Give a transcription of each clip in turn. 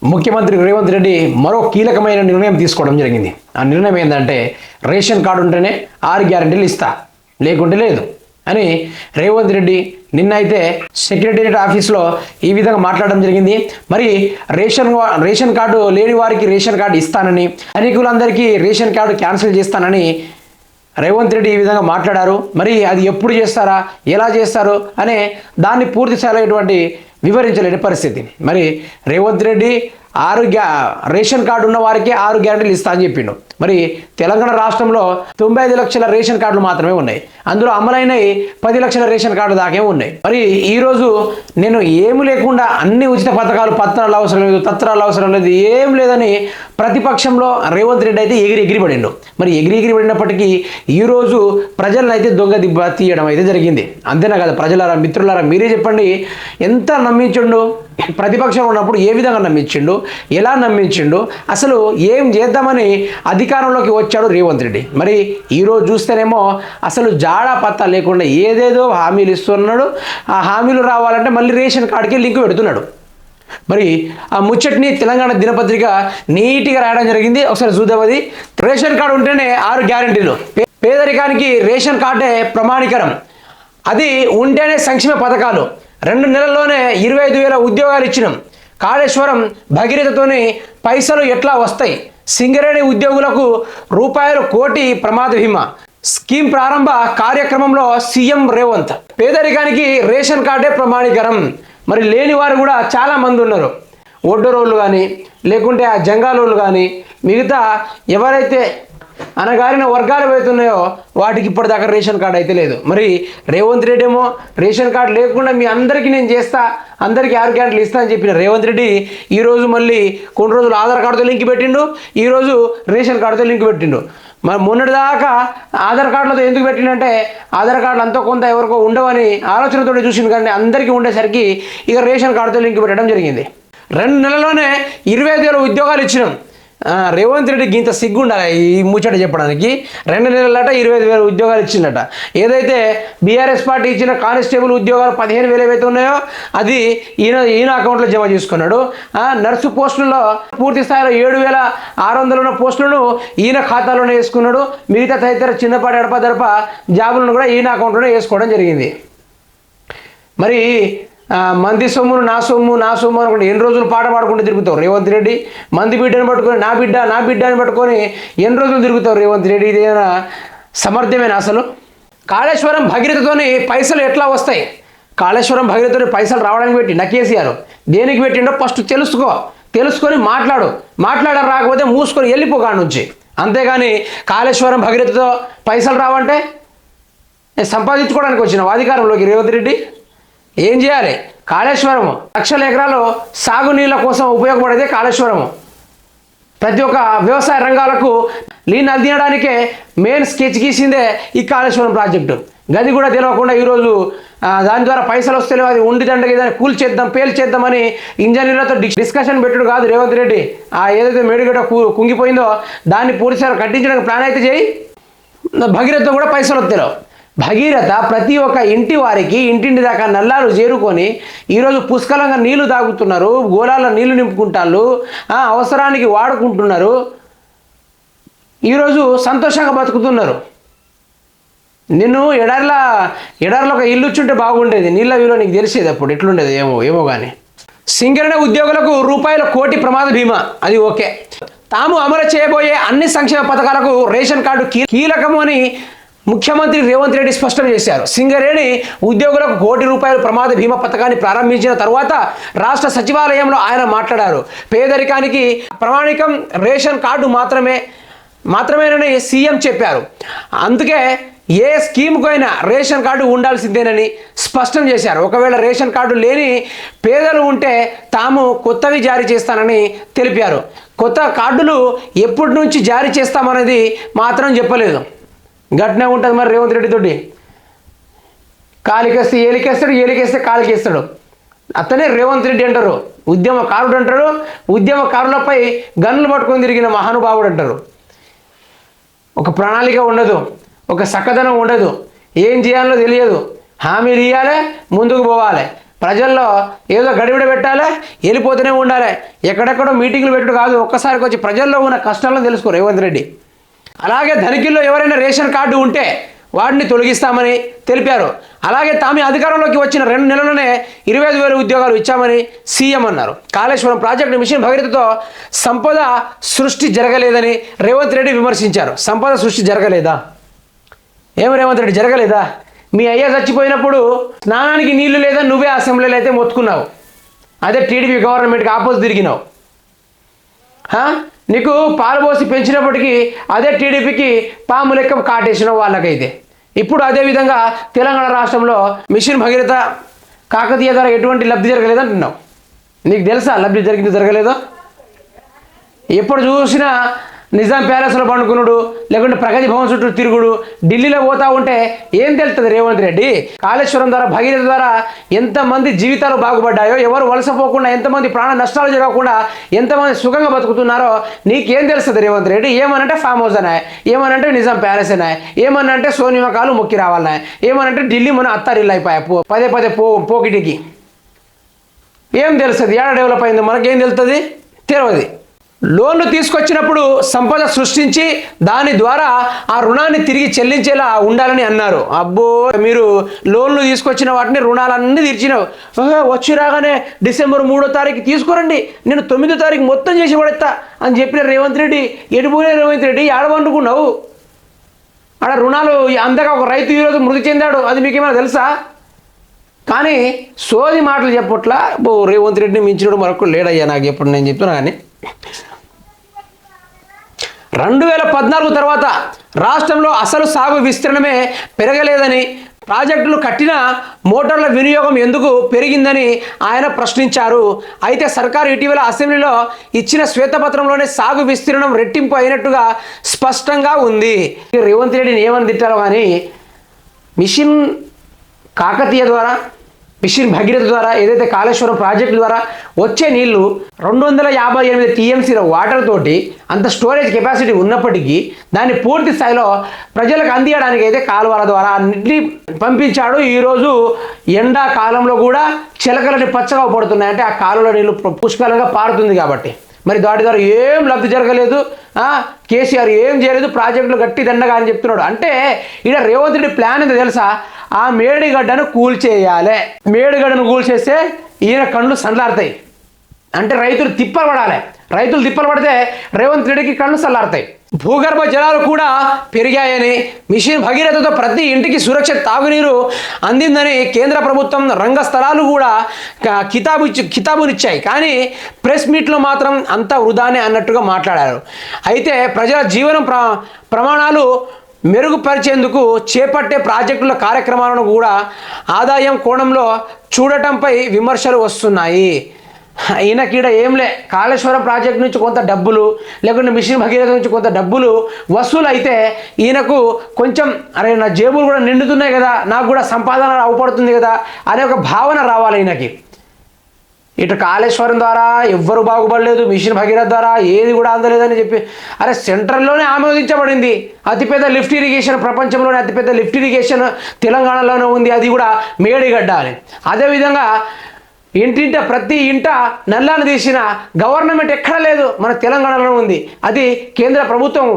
ముఖ్యమంత్రి రేవంత్ రెడ్డి మరో కీలకమైన నిర్ణయం తీసుకోవడం జరిగింది. ఆ నిర్ణయం ఏంటంటే రేషన్ కార్డు ఉంటేనే 6 గ్యారెంటీలు ఇస్తా, లేకుంటే లేదు అని రేవంత్ రెడ్డి నిన్న అయితే సెక్రటేరియట్ ఆఫీస్లో ఈ విధంగా మాట్లాడడం జరిగింది. మరి రేషన్ కార్డు లేని వారికి రేషన్ కార్డు ఇస్తానని, అనేకులందరికీ రేషన్ కార్డు క్యాన్సిల్ చేస్తానని రేవంత్ రెడ్డి ఈ విధంగా మాట్లాడారు. మరి అది ఎప్పుడు చేస్తారా, ఎలా చేస్తారు అనే దాన్ని పూర్తి స్థాయిలో వివరించలేని పరిస్థితి. మరి రేవంత్ రెడ్డి రేషన్ కార్డు ఉన్న వారికి 6 గ్యారెంటీలు ఇస్తా అని చెప్పిండు. మరి తెలంగాణ రాష్ట్రంలో 95 లక్షల రేషన్ కార్డులు మాత్రమే ఉన్నాయి. అందులో అమలైనవి 10 లక్షల రేషన్ కార్డు దాకే ఉన్నాయి. మరి ఈరోజు నేను ఏమి లేకుండా అన్ని ఉచిత పథకాలు, పత్రాలు అవసరం లేదు, తత్రాలు అవసరం లేదు, ఏం లేదని ప్రతిపక్షంలో రేవంత్ రెడ్డి అయితే ఎగిరి పడిండు. మరి ఎగిరి పడినప్పటికీ ఈరోజు ప్రజలను అయితే దొంగ దిబ్బ తీయడం అయితే జరిగింది. అంతేనా కదా? ప్రజలారా, మిత్రులారా, మీరే చెప్పండి, ఎంత నమ్మించుండు? ప్రతిపక్షం ఉన్నప్పుడు ఏ విధంగా నమ్మించిండు, ఎలా నమ్మించిండు, అసలు ఏం చేద్దామని అధికారంలోకి వచ్చాడు రేవంత్ రెడ్డి. మరి ఈరోజు చూస్తేనేమో అసలు జాడా పత్తా లేకుండా ఏదేదో హామీలు ఇస్తున్నాడు. ఆ హామీలు రావాలంటే మళ్ళీ రేషన్ కార్డుకి లింక్ పెడుతున్నాడు. మరి ఆ ముచ్చట్ని తెలంగాణ దినపత్రిక నీట్గా రాయడం జరిగింది. ఒకసారి చూద్దాం. అది రేషన్ కార్డు ఉంటేనే 6 గ్యారెంటీలు, పేదరికానికి రేషన్ కార్డే ప్రమాణీకరం, అది ఉంటేనే సంక్షేమ పథకాలు, 2 నెలల్లోనే 25,000 ఉద్యోగాలు ఇచ్చినాం, కాళేశ్వరం భగీరథతోని పైసలు ఎట్లా వస్తాయి, సింగరేణి ఉద్యోగులకు ₹1 కోటి ప్రమాద బీమా, స్కీమ్ ప్రారంభ కార్యక్రమంలో సీఎం రేవంత్, పేదరికానికి రేషన్ కార్డే ప్రమాణీకరం. మరి లేని వారు కూడా చాలామంది ఉన్నారు. ఒడ్డరోళ్ళు కానీ, లేకుంటే ఆ జంగాలోళ్ళు కానీ, మిగతా ఎవరైతే అనగారిన వర్గాలు ఏవైతున్నాయో వాటికి ఇప్పటిదాకా రేషన్ కార్డు అయితే లేదు. మరి రేవంత్ రెడ్డి ఏమో రేషన్ కార్డు లేకుండా మీ అందరికీ నేను చేస్తా, అందరికీ 6 గ్యారెంటీలు ఇస్తా అని చెప్పిన రేవంత్ రెడ్డి ఈరోజు మళ్ళీ కొన్ని రోజులు ఆధార్ కార్డుతో లింక్ పెట్టిండు, ఈరోజు రేషన్ కార్డుతో లింక్ పెట్టిండు. మరి మొన్నటిదాకా ఆధార్ కార్డులతో ఎందుకు పెట్టిండంటే ఆధార్ కార్డులు అంతా కొంత ఎవరికో ఉండవని ఆలోచనతో చూసింది, కానీ అందరికీ ఉండేసరికి ఇక రేషన్ కార్డుతో లింక్ పెట్టడం జరిగింది. 2 నెలల్లోనే 25,000 ఉద్యోగాలు ఇచ్చినాం. రేవంత్ రెడ్డికి ఇంత సిగ్గు ఉండాలి ఈ ముచ్చట చెప్పడానికి. 2 నెలలట 25,000 ఉద్యోగాలు ఇచ్చిందట. ఏదైతే బీఆర్ఎస్ పార్టీ ఇచ్చిన కానిస్టేబుల్ ఉద్యోగాలు 15,000 ఏవైతే ఉన్నాయో అది ఈయన అకౌంట్లో జమ చేసుకున్నాడు. నర్సు పోస్టుల్లో పూర్తి స్థాయిలో 7,600 ఉన్న పోస్టులను ఈయన ఖాతాలోనే వేసుకున్నాడు. మిగతా తదితర చిన్నపాటి అడపదడప జాబులను కూడా ఈయన అకౌంట్లోనే వేసుకోవడం జరిగింది. మరి మంది సొమ్మును నా సొమ్ము అనుకుంటే ఎన్ని రోజులు పాట పాడుకుంటూ తిరుగుతావు రేవంత్ రెడ్డి? మంది బిడ్డను పట్టుకొని నా బిడ్డ అని పట్టుకొని ఎన్ని రోజులు తిరుగుతావు రేవంత్ రెడ్డి? ఇదేనా సమర్థమేనా? అసలు కాళేశ్వరం భగీరథతోని పైసలు ఎట్లా వస్తాయి? కాళేశ్వరం భగీరథతోని పైసలు రావడానికి పెట్టిండు కేసీఆర్. దేనికి పెట్టిండో ఫస్ట్ తెలుసుకొని మాట్లాడారు, రాకపోతే మూసుకొని వెళ్ళిపోగా నుంచి. అంతేగాని కాళేశ్వరం భగీరథతో పైసలు రావంటే సంపాదించుకోవడానికి వచ్చిన అధికారంలోకి రేవంత్ రెడ్డి ఏం చేయాలి? కాళేశ్వరము లక్షల ఎకరాలు సాగునీళ్ళ కోసం ఉపయోగపడేదే కాళేశ్వరము. ప్రతి ఒక్క వ్యవసాయ రంగాలకు నీళ్ళు అందించడానికే మెయిన్ స్కెచ్ గీసిందే ఈ కాళేశ్వరం ప్రాజెక్టు. గది కూడా తెలియకుండా ఈరోజు దాని ద్వారా పైసలు వస్తే అది ఉండి దండగా పేల్చేద్దామని ఇంజనీర్లతో డిస్కషన్ పెట్టుడు కాదు రేవంత్ రెడ్డి. ఏదైతే మేడిగడ్డ కుంగిపోయిందో దాన్ని పూర్తిసారి కట్టించడానికి ప్లాన్ అయితే చేయి. భగీరథ కూడా పైసలు వస్తాయి. భగీరథ ప్రతి ఒక్క ఇంటి వారికి ఇంటింటి దాకా నల్లాలు చేరుకొని ఈరోజు పుష్కలంగా నీళ్లు తాగుతున్నారు, గోళాల నీళ్లు నింపుకుంటారు, అవసరానికి వాడుకుంటున్నారు, ఈరోజు సంతోషంగా బతుకుతున్నారు. నిన్ను ఎడారిలో ఒక ఇల్లు వచ్చుంటే బాగుండేది, నీళ్ళ విలువ నీకు తెలిసేది అప్పుడు ఎట్లుండేది ఏమో కానీ. సింగరేణి ఉద్యోగులకు ₹1 కోటి ప్రమాద బీమా, అది ఓకే. తాము అమలు చేయబోయే అన్ని సంక్షేమ పథకాలకు రేషన్ కార్డు కీలకము అని ముఖ్యమంత్రి రేవంత్ రెడ్డి స్పష్టం చేశారు. సింగరేణి ఉద్యోగులకు ₹1 కోటి ప్రమాద బీమా పథకాన్ని ప్రారంభించిన తర్వాత రాష్ట్ర సచివాలయంలో ఆయన మాట్లాడారు. పేదరికానికి ప్రమాణికం రేషన్ కార్డు మాత్రమేనని సీఎం చెప్పారు. అందుకే ఏ స్కీమ్కు అయినా రేషన్ కార్డు ఉండాల్సిందేనని స్పష్టం చేశారు. ఒకవేళ రేషన్ కార్డు లేని పేదలు ఉంటే తాము కొత్తవి జారీ చేస్తానని తెలిపారు. కొత్త కార్డులు ఎప్పటి నుంచి జారీ చేస్తామనేది మాత్రం చెప్పలేదు. గట్నే ఉంటుంది మరి రేవంత్ రెడ్డి తోటి. కాలికేస్తే ఏలికేస్తాడు, ఏలికేస్తే కాలికేస్తాడు. అతనే రేవంత్ రెడ్డి అంటారు. ఉద్యమకారుడు అంటారు. ఉద్యమకారులపై గన్నులు పట్టుకొని తిరిగిన మహానుభావుడు అంటారు. ఒక ప్రణాళిక ఉండదు, ఒక చక్కదనం ఉండదు, ఏం చేయాలో తెలియదు. హామీలు ఇవ్వాలి, ముందుకు పోవాలి, ప్రజల్లో ఏదో గడిబిడ పెట్టాలి, వెళ్ళిపోతూనే ఉండాలి. ఎక్కడెక్కడో మీటింగ్లు పెట్టుడు కాదు, ఒక్కసారికి వచ్చి ప్రజల్లో ఉన్న కష్టాలను తెలుసుకో రేవంత్ రెడ్డి. అలాగే ధనికుల్లో ఎవరైనా రేషన్ కార్డు ఉంటే వాటిని తొలగిస్తామని తెలిపారు. అలాగే తాము అధికారంలోకి వచ్చిన 2 నెలల్లోనే 25,000 ఉద్యోగాలు ఇచ్చామని సీఎం అన్నారు. కాళేశ్వరం ప్రాజెక్టు మిషన్ భగీరథతో సంపద సృష్టి జరగలేదని రేవంత్ రెడ్డి విమర్శించారు. సంపద సృష్టి జరగలేదా? ఏం రేవంత్ రెడ్డి జరగలేదా? మీ అయ్య చచ్చిపోయినప్పుడు స్నానానికి నీళ్లు లేదా నువ్వే అసెంబ్లీలో అయితే మొత్తుకున్నావు, అదే టీడీపీ గవర్నమెంట్కి ఆపోజిట్ తిరిగినావు. నీకు పాలు పోసి పెంచినప్పటికీ అదే టీడీపీకి పాము లెక్క కాటేసినావు వాళ్ళకైతే. ఇప్పుడు అదేవిధంగా తెలంగాణ రాష్ట్రంలో మిషన్ భగీరథ కాకతీయ ద్వారా ఎటువంటి లబ్ధి జరగలేదంటున్నావు. నీకు తెలుసా లబ్ధి జరిగింది జరగలేదో? ఎప్పుడు చూసినా నిజాం ప్యాలెస్లో పండుకున్నాడు, లేకుంటే ప్రగతి భవన్ చుట్టూ తిరుగుడు, ఢిల్లీలో పోతా ఉంటే ఏం తెలుస్తుంది రేవంత్ రెడ్డి? కాళేశ్వరం ద్వారా భగీరథ ద్వారా ఎంతమంది జీవితాలు బాగుపడ్డాయో, ఎవరు వలసపోకుండా, ఎంతమంది ప్రాణ నష్టాలు జరగకుండా ఎంతమంది సుఖంగా బతుకుతున్నారో నీకేం తెలుస్తుంది రేవంత్ రెడ్డి? ఏమనంటే ఫామ్ హౌస్ అనాయి, ఏమనంటే నిజాం ప్యాలెస్ అనాయి, ఏమనంటే సోనిమకాలు మొక్కి రావాలన్నాయి, ఏమనంటే ఢిల్లీ మన అత్తారిల్లు అయిపోయా పదే పదే పోకిటికి. ఏం తెలుస్తుంది? ఏడ డెవలప్ అయింది మనకేం తెలుస్తుంది? తెలియదు. లోన్లు తీసుకొచ్చినప్పుడు సంపద సృష్టించి దాని ద్వారా ఆ రుణాన్ని తిరిగి చెల్లించేలా ఉండాలని అన్నారు. అబ్బో, మీరు లోన్లు తీసుకొచ్చిన వాటిని రుణాలన్నీ తీర్చినావు. వచ్చి రాగానే డిసెంబర్ 3వ తారీఖు తీసుకురండి, నేను 9వ తారీఖు మొత్తం చేసి పడేస్తా అని చెప్పిన రేవంత్ రెడ్డి. ఎటుపోయిన రేవంత్ రెడ్డి? ఆడవండుకున్నావు ఆడ రుణాలు అందక ఒక రైతు ఈరోజు మృతి చెందాడు, అది మీకేమైనా తెలుసా? కానీ సోది మాటలు చెప్పట్లా. రేవంత్ రెడ్డిని మించినప్పుడు మరొకరు లేడయ్యా నాకు ఎప్పుడు, నేను చెప్తున్నా. కానీ 2014 తర్వాత రాష్ట్రంలో అసలు సాగు విస్తీర్ణమే పెరగలేదని, ప్రాజెక్టులు కట్టిన మోటార్ల వినియోగం ఎందుకు పెరిగిందని ఆయన ప్రశ్నించారు. అయితే సర్కారు ఇటీవల అసెంబ్లీలో ఇచ్చిన శ్వేతపత్రంలోనే సాగు విస్తీర్ణం రెట్టింపు అయినట్టుగా స్పష్టంగా ఉంది. రేవంత్ రెడ్డిని ఏమని తిట్టాలో కానీ మిషన్ కాకతీయ ద్వారా, మిషన్ భగీరథ ద్వారా, ఏదైతే కాళేశ్వరం ప్రాజెక్టు ద్వారా వచ్చే నీళ్లు 258 టీఎంసీల వాటర్ తోటి అంత స్టోరేజ్ కెపాసిటీ ఉన్నప్పటికీ దాన్ని పూర్తి స్థాయిలో ప్రజలకు అందించడానికి అయితే కాలువల ద్వారా అన్నింటినీ పంపించాడు. ఈరోజు ఎండాకాలంలో కూడా చిలకలని పచ్చగా పడుతున్నాయి, అంటే ఆ కాలువల నీళ్లు పుష్కలంగా పారుతుంది కాబట్టి. మరి దాటి ద్వారా ఏం లబ్ధి జరగలేదు, కేసీఆర్ ఏం చేయలేదు, ప్రాజెక్టులు గట్టి దండగా అని చెప్తున్నాడు. అంటే ఇక్కడ రేవంత్ రెడ్డి ప్లాన్ ఏందో తెలుసా? ఆ మేడిగడ్డను కూల్చేయాలి. మేడిగడ్డను కూల్చేస్తే ఈయన కళ్ళు సల్లారుతాయి. అంటే రైతులు తిప్పలు పడాలి. రైతులు తిప్పలు పడితే రేవంత్ రెడ్డికి కళ్ళు సల్లారుతాయి. భూగర్భ జలాలు కూడా పెరిగాయని, మిషన్ భగీరథతో ప్రతి ఇంటికి సురక్షిత తాగునీరు అందిందని కేంద్ర ప్రభుత్వం రంగస్థలాలు కూడా కితాబునిచ్చాయి. కానీ ప్రెస్ మీట్లో మాత్రం అంతా వృధానే అన్నట్టుగా మాట్లాడారు. అయితే ప్రజల జీవనం ప్రమాణాలు మెరుగుపరిచేందుకు చేపట్టే ప్రాజెక్టుల కార్యక్రమాలను కూడా ఆదాయం కోణంలో చూడటంపై విమర్శలు వస్తున్నాయి. ఈయనకీడ ఏంలే, కాళేశ్వరం ప్రాజెక్టు నుంచి కొంత డబ్బులు, లేకుంటే మిషన్ భగీరథ నుంచి కొంత డబ్బులు వసూలు అయితే ఈయనకు కొంచెం అరే నా జేబులు కూడా నిండుతున్నాయి కదా, నాకు కూడా సంపాదన అవపడుతుంది కదా అనే ఒక భావన రావాలి ఈయనకి. ఇటు కాళేశ్వరం ద్వారా ఎవ్వరు బాగుపడలేదు, మిషన్ భగీరథ ద్వారా ఏది కూడా అందలేదని చెప్పి, అరే సెంట్రల్లోనే ఆమోదించబడింది అతిపెద్ద లిఫ్ట్ ఇరిగేషన్, ప్రపంచంలోనే అతిపెద్ద లిఫ్ట్ ఇరిగేషన్ తెలంగాణలోనే ఉంది, అది కూడా మేడిగడ్డ అని. అదేవిధంగా ఇంటింట ప్రతి ఇంట నల్లాను తీసిన గవర్నమెంట్ ఎక్కడ లేదు, మన తెలంగాణలో ఉంది. అది కేంద్ర ప్రభుత్వం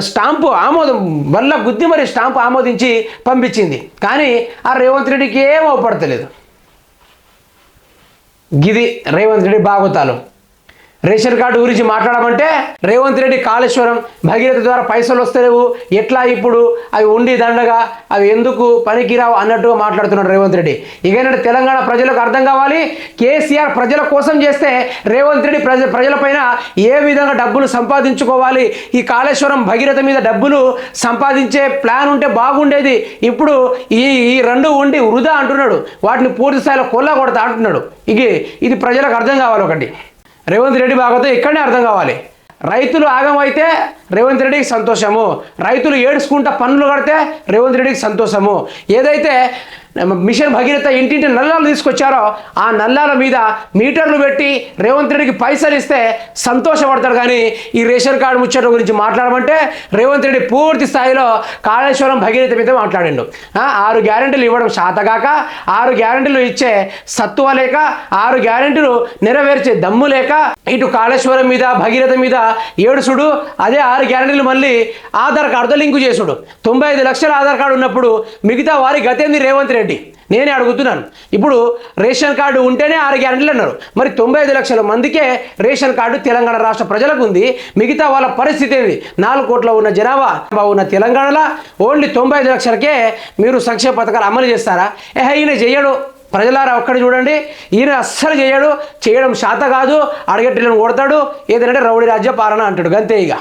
స్టాంపు ఆమోదం వల్ల గుద్ది మరి స్టాంపు ఆమోదించి పంపించింది. కానీ ఆ రేవంత్ రెడ్డికి ఏం అవపడతలేదు. గిది రేవంత్ రెడ్డి బాగోతాలు. రేషన్ కార్డు గురించి మాట్లాడమంటే రేవంత్ రెడ్డి కాళేశ్వరం భగీరథ ద్వారా పైసలు వస్తలేవు, ఎట్లా ఇప్పుడు అవి ఉండి దండగా అవి ఎందుకు పనికిరావు అన్నట్టుగా మాట్లాడుతున్నాడు రేవంత్ రెడ్డి. ఇకైనా తెలంగాణ ప్రజలకు అర్థం కావాలి, కేసీఆర్ ప్రజల కోసం చేస్తే రేవంత్ రెడ్డి ప్రజలపైన ఏ విధంగా డబ్బులు సంపాదించుకోవాలి, ఈ కాళేశ్వరం భగీరథ మీద డబ్బులు సంపాదించే ప్లాన్ ఉంటే బాగుండేది. ఇప్పుడు ఈ రెండు ఉండి వృధా అంటున్నాడు, వాటిని పూర్తి స్థాయిలో కొల్లా కొడతా అంటున్నాడు. ఇది ప్రజలకు అర్థం కావాలి. ఒకటి రేవంత్ రెడ్డి బాగోతే ఇక్కడనే అర్థం కావాలి. రైతులు ఆగమైతే రేవంత్ రెడ్డికి సంతోషము, రైతులు ఏడుచుకుంటా పన్నులు కడితే రేవంత్ రెడ్డికి సంతోషము. ఏదైతే మిషన్ భగీరథ ఇంటింటి నల్లాలు తీసుకొచ్చారో ఆ నల్లాల మీద మీటర్లు పెట్టి రేవంత్ రెడ్డికి పైసలు ఇస్తే సంతోషపడతాడు. కానీ ఈ రేషన్ కార్డు ముచ్చట గురించి మాట్లాడమంటే రేవంత్ రెడ్డి పూర్తి స్థాయిలో కాళేశ్వరం భగీరథ మీద మాట్లాడిండు. 6 గ్యారెంటీలు ఇవ్వడం శాతగాక, 6 గ్యారెంటీలు ఇచ్చే సత్తువ లేక, 6 గ్యారెంటీలు నెరవేర్చే దమ్ము లేక ఇటు కాళేశ్వరం మీద భగీరథ మీద ఏడుసుడు. అదే 6 గ్యారెంటీలు మళ్ళీ ఆధార్ కార్డుతో లింకు చేసుడు. 95 లక్షల ఆధార్ కార్డు ఉన్నప్పుడు మిగతా వారి గతేంది రేవంత్ రెడ్డి? నేనే అడుగుతున్నాను. ఇప్పుడు రేషన్ కార్డు ఉంటేనే 6 గ్యారెంటీలు అన్నారు. మరి 95 లక్షల మందికే రేషన్ కార్డు తెలంగాణ రాష్ట్ర ప్రజలకు ఉంది. మిగతా వాళ్ళ పరిస్థితి ఏంది? 4 కోట్ల ఉన్న జనాభా ఉన్న తెలంగాణలో ఓన్లీ 95 లక్షలకే మీరు సంక్షేమ పథకాలు అమలు చేస్తారా? ఈయన చెయ్యడు. ప్రజలారా ఒక్కటి చూడండి, ఈయన అస్సలు చేయడం శాత కాదు. అడగట్టిలను కొడతాడు, ఏదంటే రౌడీ రాజ్య పాలన అంటాడు. అంతే ఇక.